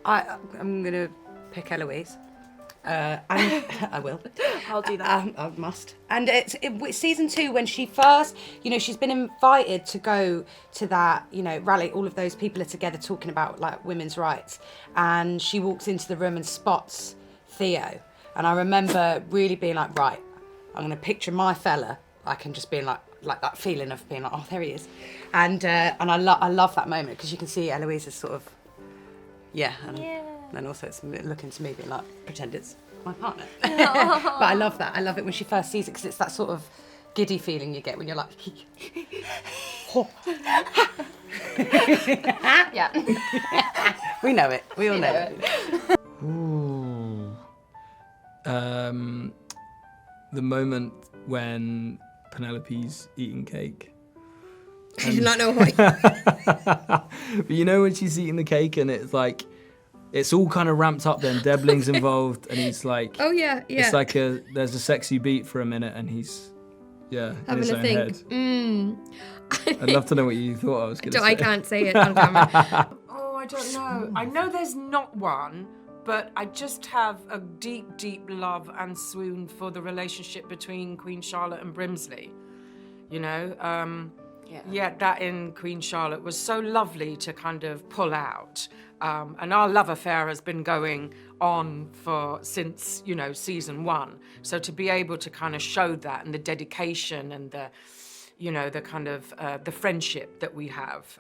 I'm going to pick Eloise. And I will. I'll do that. I must. And it's season 2 when she first, she's been invited to go to that, rally. All of those people are together talking about like women's rights, and she walks into the room and spots Theo. And I remember really being like, right, I'm going to picture my fella. I can just be like that feeling of being like, oh, there he is. And I love that moment because you can see Eloise is sort of, and also it's looking to me being like, pretend it's my partner. But I love that. I love it when she first sees it because it's that sort of giddy feeling you get when you're like, Yeah. We know it. We all know it. Ooh. The moment when Penelope's eating cake. I do not know why. But when she's eating the cake and it's like, it's all kind of ramped up then. Debling's involved and he's like... Oh, yeah. It's like there's a sexy beat for a minute and he's, in having his a own think. head. I'd love to know what you thought I was going to say. I can't say it on camera. Oh, I don't know. I know there's not one, but I just have a deep, deep love and swoon for the relationship between Queen Charlotte and Brimsley. That in Queen Charlotte was so lovely to kind of pull out. And our love affair has been going on since season 1. So to be able to kind of show that and the dedication and the kind of the friendship that we have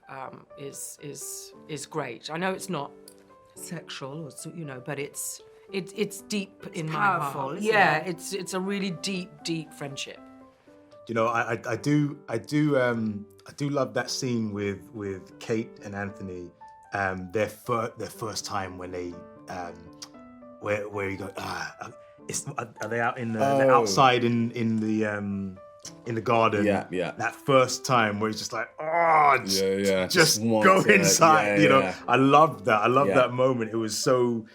is great. I know it's not sexual or but it's deep in my heart. Yeah, it's a really deep friendship. I do love that scene with Kate and Anthony. Their first time when they where you go are they out in they're outside in the garden? Yeah. That first time where it's just like just want go to, inside. I love that. I love Yeah. that moment. It was so.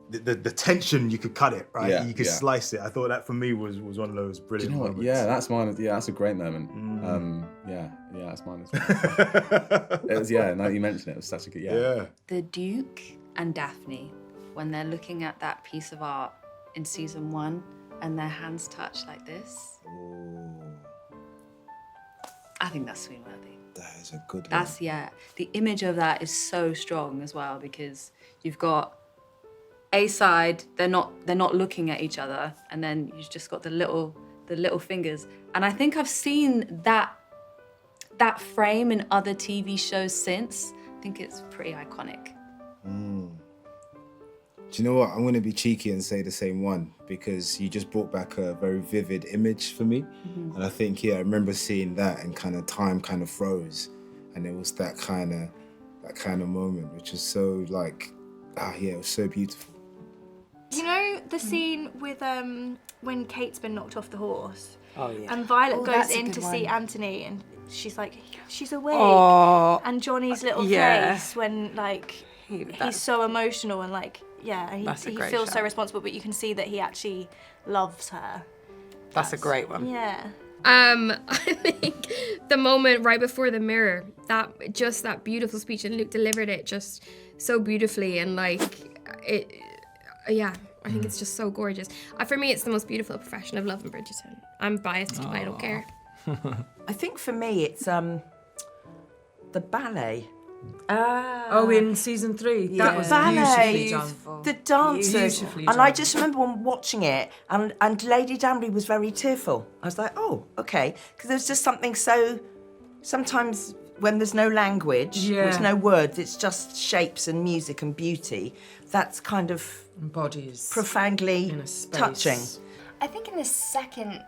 The tension, you could cut it, right? Yeah, You could yeah. slice it. I thought that for me was one of those Do you brilliant know what? moments. Yeah, that's mine. Yeah, that's a great moment. That's mine as well. It was, now that you mentioned it, it was such a good, Yeah. The Duke and Daphne, when they're looking at that piece of art in season 1 and their hands touch like this. I think that's swoon-worthy. That is a good one. That's, the image of that is so strong as well because you've got a side, they're not looking at each other, and then you've just got the little fingers. And I think I've seen that frame in other TV shows since. I think it's pretty iconic. Do you know what? I'm going to be cheeky and say the same one because you just brought back a very vivid image for me. Mm-hmm. And I think, I remember seeing that and kind of time kind of froze. And it was that kind of moment, which is so like, it was so beautiful. You know the scene with when Kate's been knocked off the horse? Oh, yeah. And Violet goes that's a in good to one. see Anthony and she's like, she's awake. Oh, And Johnny's little yeah. face when like he's that's so emotional and like That's a he great feels so shout. responsible, but you can see that he actually loves her. a great one. Yeah. I think the moment right before the mirror, that beautiful speech, and Luke delivered it just so beautifully, and like it, I think it's just so gorgeous. For me, it's the most beautiful profession of love in Bridgerton. I'm biased, but I don't care. I think for me it's the ballet. In season 3, that was ballet, beautifully done. the dancers, Beautifully and I done. just remember when watching it, and Lady Danbury was very tearful. I was like, oh, okay, because there's just something so. Sometimes when there's no language, there's no words, it's just shapes and music and beauty. That's kind of Bodies profoundly in a space. touching. I think in the second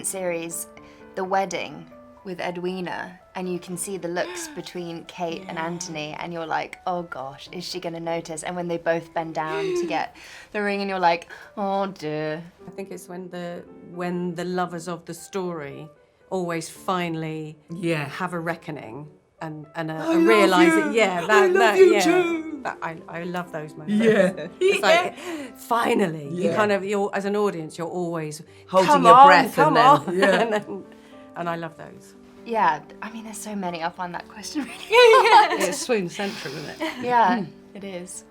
series, the wedding with Edwina, and you can see the looks between Kate and Anthony, and you're like, oh gosh, is she gonna notice? And when they both bend down to get the ring, and you're like, oh dear. I think it's when the lovers of the story always finally have a reckoning and realising, I love those moments. Yeah. It's like, finally, you kind of, as an audience, you're always Holding your breath come and on. then- And I love those. Yeah, I mean, there's so many. I find that question really hard. It's swoon central, isn't it? Yeah. It is.